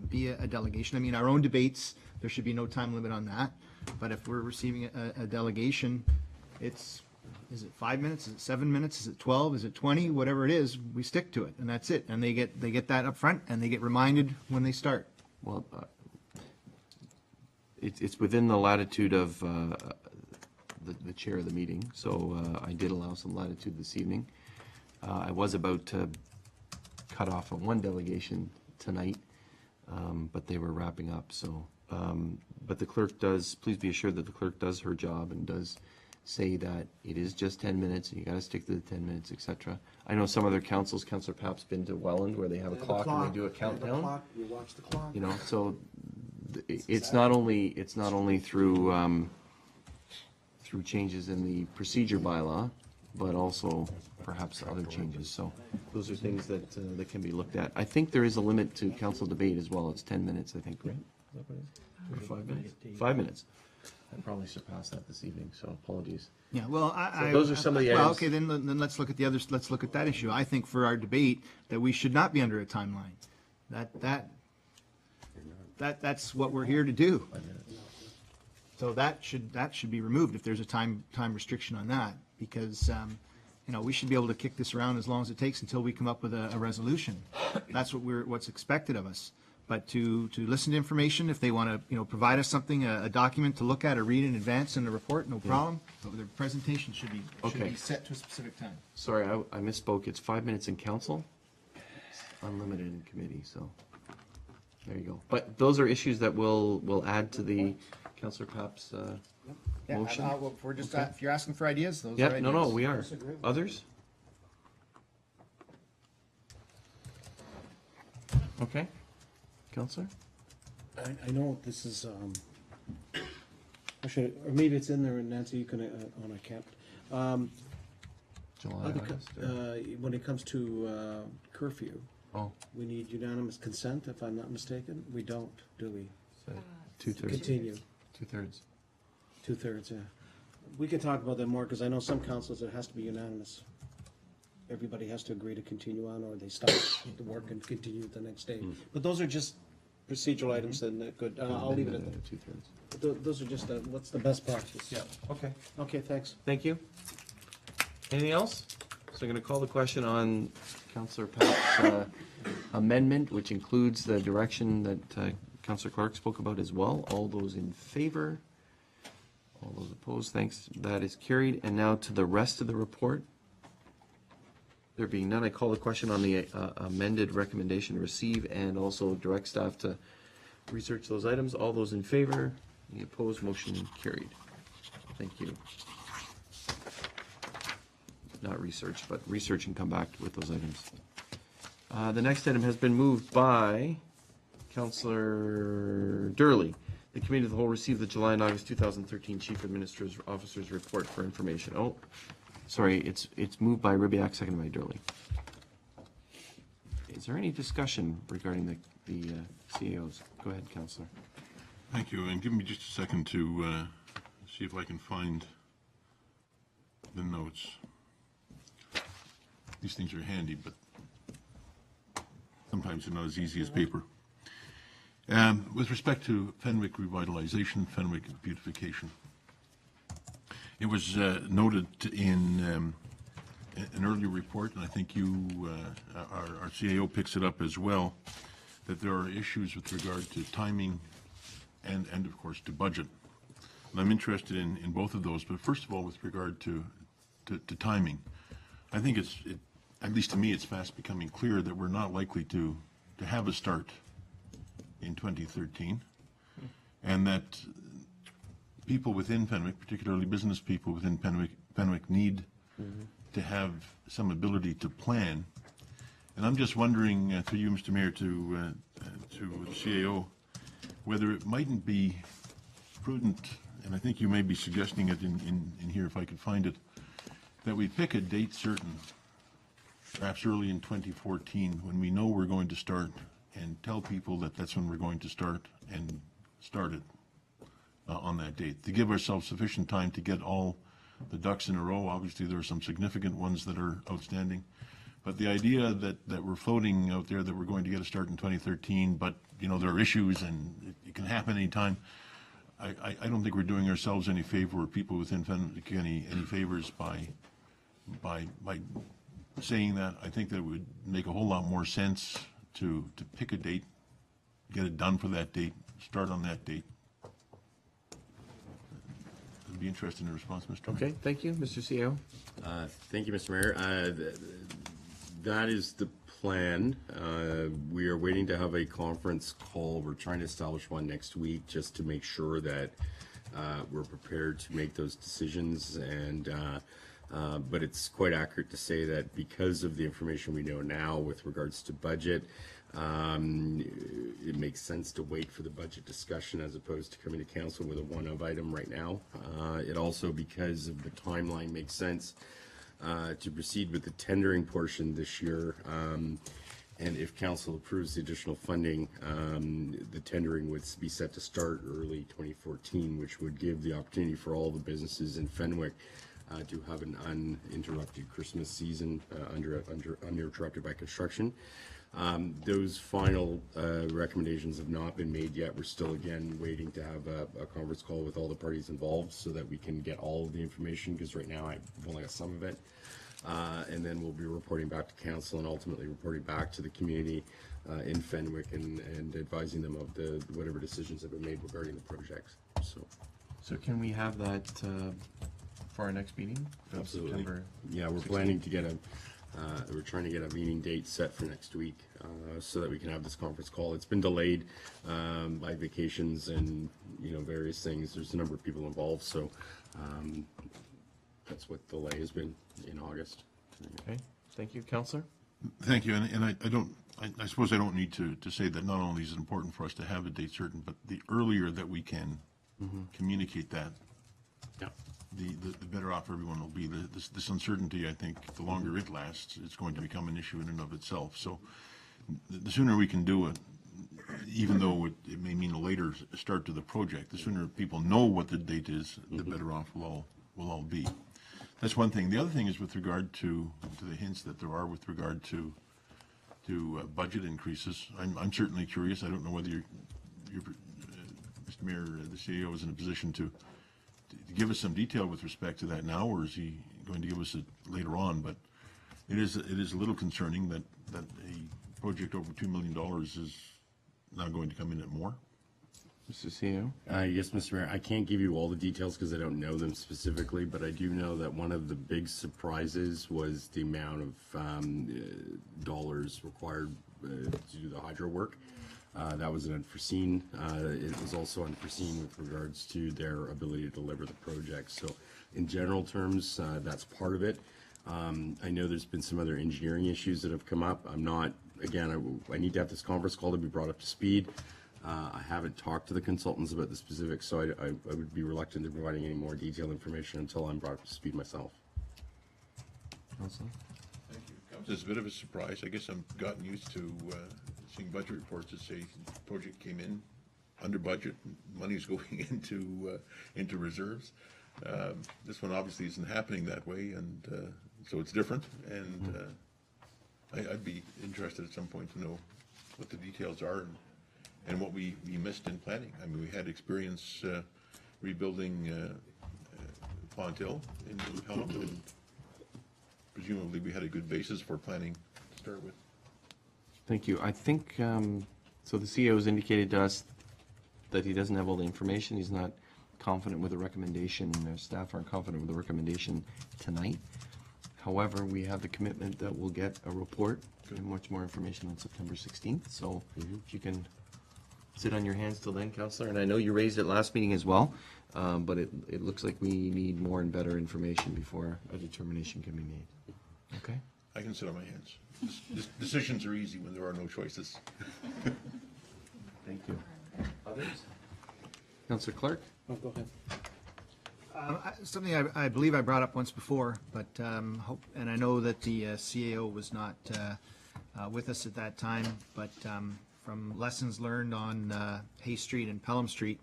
be a delegation. I mean, our own debates, there should be no time limit on that. But if we're receiving a delegation, is it 5 minutes? Is it 7 minutes? Is it 12? Is it 20? Whatever it is, we stick to it, and that's it. And they get that up front, and they get reminded when they start. Well, it's within the latitude of the chair of the meeting, so I did allow some latitude this evening. I was about to cut off on one delegation tonight, but they were wrapping up, so. But the clerk does, please be assured that the clerk does her job and does say that it is just 10 minutes, and you gotta stick to the 10 minutes, et cetera. I know some other councils, Councillor Papp's been to Welland, where they have a clock and they do a countdown. You watch the clock. You know, so it's not only through through changes in the procedure bylaw, but also perhaps other changes. So those are things that that can be looked at. I think there is a limit to council debate as well. It's 10 minutes, I think, right? Is that what it is? Or 5 minutes? 5 minutes. I probably surpassed that this evening, so apologies. Yeah, well, So those are some of the well, items. okay, then let's look at the others, let's look at that issue. I think for our debate, that we should not be under a timeline. That's what we're here to do. So that should be removed if there's a time restriction on that, because, we should be able to kick this around as long as it takes until we come up with a resolution. That's what's expected of us. But to listen to information, if they want to, provide us something, a document to look at or read in advance in the report, no problem. But the presentation should be Okay. set to a specific time. Sorry, I misspoke. It's 5 minutes in council, unlimited in committee, so there you go. But those are issues that we'll add to the Councillor Papp's Yeah, motion. if we're just, if you're asking for ideas, those are Yeah, ideas. no, we are. Others? Okay. Councillor? I know this is, or maybe it's in there, and Nancy, you can, on a cap. July, August? or- When it comes to curfew, Oh, we need unanimous consent, if I'm not mistaken. We don't, do we? so 2/3. Continue, 2/3. 2/3, yeah. We can talk about that more, because I know some councils, it has to be unanimous. Everybody has to agree to continue on, or they stop the work and continue the next day. But those are just procedural items, and good, I'll leave it at that. 2/3. Those are just, what's the best practice? Yeah, okay. Okay, thanks. Thank you. Anything else? So I'm going to call the question on Councillor Papp's amendment, which includes the direction that Councillor Clark spoke about as well. All those in favor? All those opposed? Thanks. That is carried. And now to the rest of the report. There being none, I call the question on the amended recommendation to receive and also direct staff to research those items. All those in favor? Any opposed? Motion carried. Thank you. Not research, but research and come back with those items. The next item has been moved by Councillor Durley. The Committee of the Whole received the July and August 2013 Chief Administrator's Officer's Report for information. Oh, sorry, it's moved by Ribbiak, seconded by Durley. Is there any discussion regarding the CAOs? Go ahead, Councillor. Thank you, and give me just a second to see if I can find the notes. These things are handy, but sometimes they're not as easy as paper. With respect to Fenwick revitalization, Fenwick beautification, it was noted in an earlier report, and I think our CAO picks it up as well, that there are issues with regard to timing and of course, to budget. And I'm interested in both of those, but first of all, with regard to timing, I think at least to me, it's fast becoming clear that we're not likely to have a start in 2013, and that people within Fenwick, particularly business people within Fenwick need to have some ability to plan. And I'm just wondering, through you, Mr. Mayor, to the CAO, whether it mightn't be prudent, and I think you may be suggesting it in here if I could find it, that we pick a date certain, perhaps early in 2014, when we know we're going to start, and tell people that that's when we're going to start, and start it on that date, to give ourselves sufficient time to get all the ducks in a row. Obviously, there are some significant ones that are outstanding, but the idea that we're floating out there that we're going to get a start in 2013, but there are issues and it can happen anytime. I don't think we're doing ourselves any favor or people within Fenwick any favors by saying that. I think that it would make a whole lot more sense to pick a date, get it done for that date, start on that date. I'd be interested in a response, Mr. Mayor. Okay, thank you, Mr. CAO. Thank you, Mr. Mayor. That is the plan. We are waiting to have a conference call. We're trying to establish one next week just to make sure that we're prepared to make those decisions. But it's quite accurate to say that because of the information we know now with regards to budget, it makes sense to wait for the budget discussion as opposed to coming to council with a one-of item right now. It also, because of the timeline, makes sense to proceed with the tendering portion this year. And if council approves the additional funding, the tendering would be set to start early 2014, which would give the opportunity for all the businesses in Fenwick to have an uninterrupted Christmas season, uninterrupted by construction. Those final recommendations have not been made yet. We're still, again, waiting to have a conference call with all the parties involved so that we can get all of the information, because right now I've only got some of it. And then we'll be reporting back to council and ultimately reporting back to the community in Fenwick and advising them of whatever decisions have been made regarding the projects. So can we have that for our next meeting? Absolutely. September Yeah, we're 16th? planning to get we're trying to get a meeting date set for next week so that we can have this conference call. It's been delayed by vacations and various things. There's a number of people involved, so that's what the delay has been in August. Okay, thank you, Councillor. Thank you, and I suppose I don't need to say that not only is it important for us to have a date certain, but the earlier that we can communicate that, Yeah. the better off everyone will be. This uncertainty, I think, the longer it lasts, it's going to become an issue in and of itself. So the sooner we can do it, even though it may mean a later start to the project, the sooner people know what the date is, the better off we'll all be. That's one thing. The other thing is with regard to the hints that there are with regard to budget increases. I'm certainly curious. I don't know whether Mr. Mayor, the CEO, is in a position to give us some detail with respect to that now, or is he going to give us it later on? But it is a little concerning that a project over $2 million is now going to come in at more. Mr. CEO? Yes, Mr. Mayor. I can't give you all the details because I don't know them specifically, but I do know that one of the big surprises was the amount of dollars required to do the hydro work. That was an unforeseen. It was also unforeseen with regards to their ability to deliver the project. So in general terms, that's part of it. I know there's been some other engineering issues that have come up. I'm not, again, I need to have this conference call to be brought up to speed. I haven't talked to the consultants about the specifics, so I would be reluctant to providing any more detailed information until I'm brought up to speed myself. Councillor? Thank you. It's a bit of a surprise. I guess I've gotten used to seeing budget reports that say the project came in under budget, money's going into reserves. This one obviously isn't happening that way, and so it's different. And I'd be interested at some point to know what the details are and what we missed in planning. I mean, we had experience rebuilding Pond Hill in Pelham, and presumably we had a good basis for planning to start with. Thank you. I think, so the CEO has indicated to us that he doesn't have all the information. He's not confident with the recommendation. Their staff aren't confident with the recommendation tonight. However, we have the commitment that we'll get a report and much more information on September 16th. So if you can sit on your hands till then, Councillor. And I know you raised it last meeting as well, but it looks like we need more and better information before a determination can be made. Okay? I can sit on my hands. Decisions are easy when there are no choices. Thank you. Others? Councillor Clark? Oh, go ahead. Something I believe I brought up once before, but and I know that the CAO was not with us at that time, but from lessons learned on Hay Street and Pelham Street,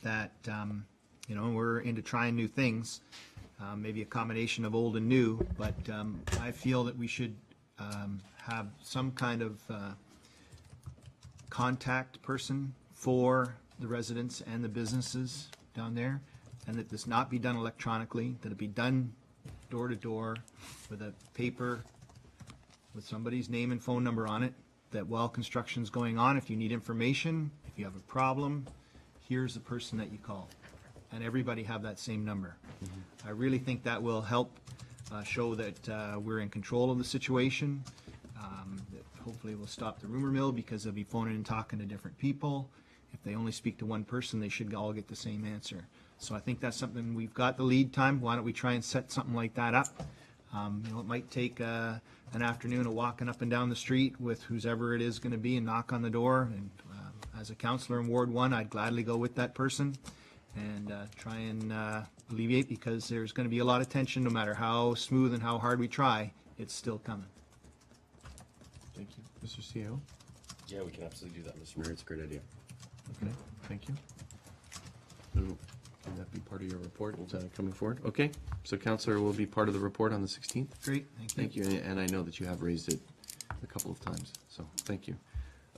that we're into trying new things, maybe a combination of old and new, but I feel that we should have some kind of contact person for the residents and the businesses down there, and that this not be done electronically, that it be done door to door with a paper with somebody's name and phone number on it, that while construction's going on, if you need information, if you have a problem, here's the person that you call. And everybody have that same number. I really think that will help show that we're in control of the situation. That hopefully will stop the rumor mill, because they'll be phoning and talking to different people. If they only speak to one person, they should all get the same answer. So I think that's something, we've got the lead time. Why don't we try and set something like that up? It might take an afternoon of walking up and down the street with whoever it is going to be and knock on the door. And as a councillor in Ward 1, I'd gladly go with that person and try and alleviate, because there's going to be a lot of tension no matter how smooth and how hard we try. It's still coming. Thank you. Mr. CEO? Yeah, we can absolutely do that, Mr. Mayor. It's a great idea. Okay, thank you. So, can that be part of your report coming forward? Okay, so Councillor will be part of the report on the 16th. Great, thank you. Thank you, and I know that you have raised it a couple of times, so thank you.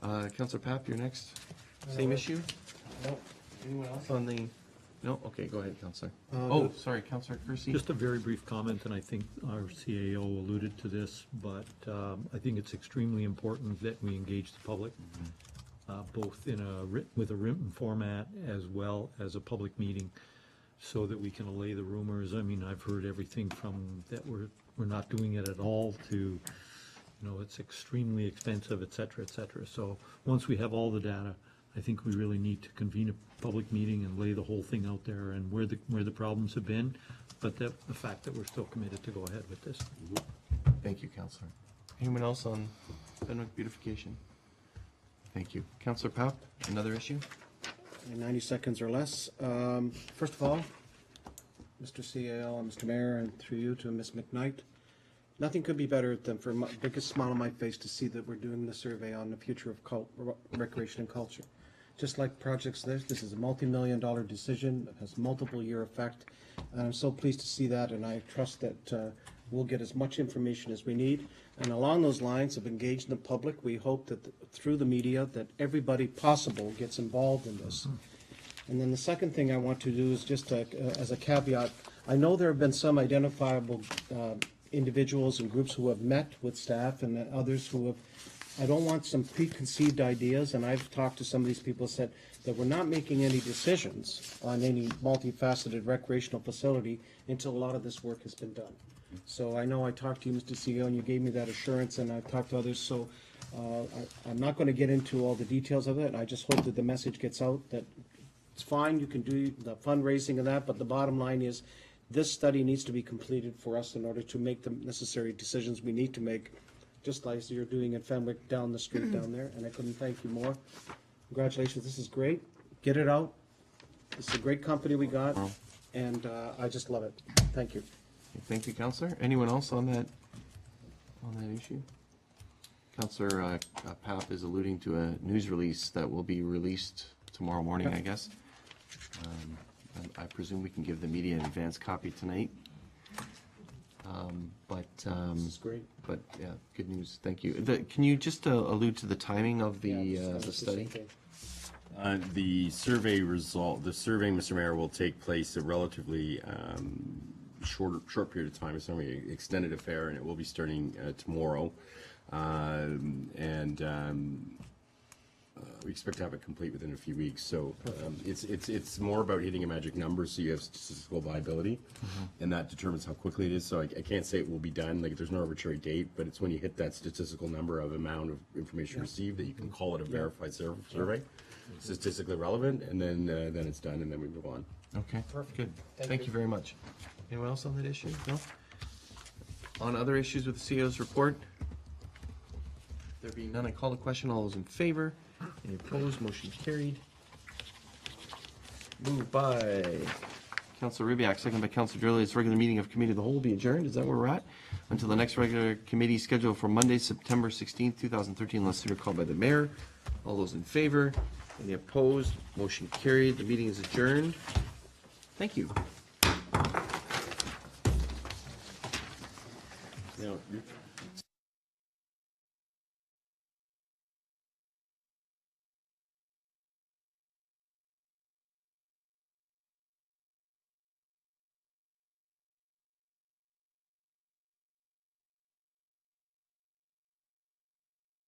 Councillor Papp, you're next. Same issue? No. Anyone else on the, no? Okay, go ahead, Councillor. Oh, sorry, Councillor Kersey. Just a very brief comment, and I think our CAO alluded to this, but I think it's extremely important that we engage the public, both in with a written format as well as a public meeting, so that we can allay the rumors. I mean, I've heard everything from that we're not doing it at all to, it's extremely expensive, et cetera, et cetera. So once we have all the data, I think we really need to convene a public meeting and lay the whole thing out there and where the problems have been, but the fact that we're still committed to go ahead with this. Thank you, Councillor. Anyone else on Fenwick beautification? Thank you. Councillor Papp, another issue? 90 seconds or less. First of all, Mr. CAO and Mr. Mayor, and through you to Ms. McKnight, nothing could be better than for my biggest smile on my face to see that we're doing the survey on the future of recreation and culture. Just like projects this is a multi-million-dollar decision that has multiple-year effect, and I'm so pleased to see that, and I trust that we'll get as much information as we need. And along those lines of engaging the public, we hope that through the media that everybody possible gets involved in this. And then the second thing I want to do is just as a caveat, I know there have been some identifiable individuals and groups who have met with staff and others who have, I don't want some preconceived ideas, and I've talked to some of these people who said that we're not making any decisions on any multifaceted recreational facility until a lot of this work has been done. So I know I talked to you, Mr. CEO, and you gave me that assurance, and I've talked to others, so I'm not going to get into all the details of it. I just hope that the message gets out that it's fine, you can do the fundraising and that, but the bottom line is this study needs to be completed for us in order to make the necessary decisions we need to make, just like you're doing in Fenwick down the street down there, and I couldn't thank you more. Congratulations, this is great. Get it out. This is a great company we got, and I just love it. Thank you. Thank you, Councillor. Anyone else on that issue? Councillor Papp is alluding to a news release that will be released tomorrow morning, I guess. I presume we can give the media an advance copy tonight. This is great. But, yeah, good news, thank you. Can you just allude to the timing of Yeah, the just study? okay. The survey Mr. Mayor, will take place a relatively short period of time. It's only an extended affair, and it will be starting tomorrow. We expect to have it complete within a few weeks. So it's more about hitting a magic number so you have statistical viability, and that determines how quickly it is. So I can't say it will be done. Like, there's no arbitrary date, but it's when you hit that statistical number of amount of information received that you can call it a verified survey, statistically relevant, and then it's done, and then we move on. Okay, good. Thank you very much. Anyone else on that issue? No? On other issues with the CEO's report? There being none, I call the question. All those in favor? Any opposed? Motion carried. Moved by Councilor Ribbiak, second by Councilor Drilley. This regular meeting of Committee of the Whole will be adjourned. Is that where we're at? Until the next regular committee scheduled for Monday, September 16th, 2013, unless they're called by the mayor. All those in favor? Any opposed? Motion carried. The meeting is adjourned. Thank you. Now,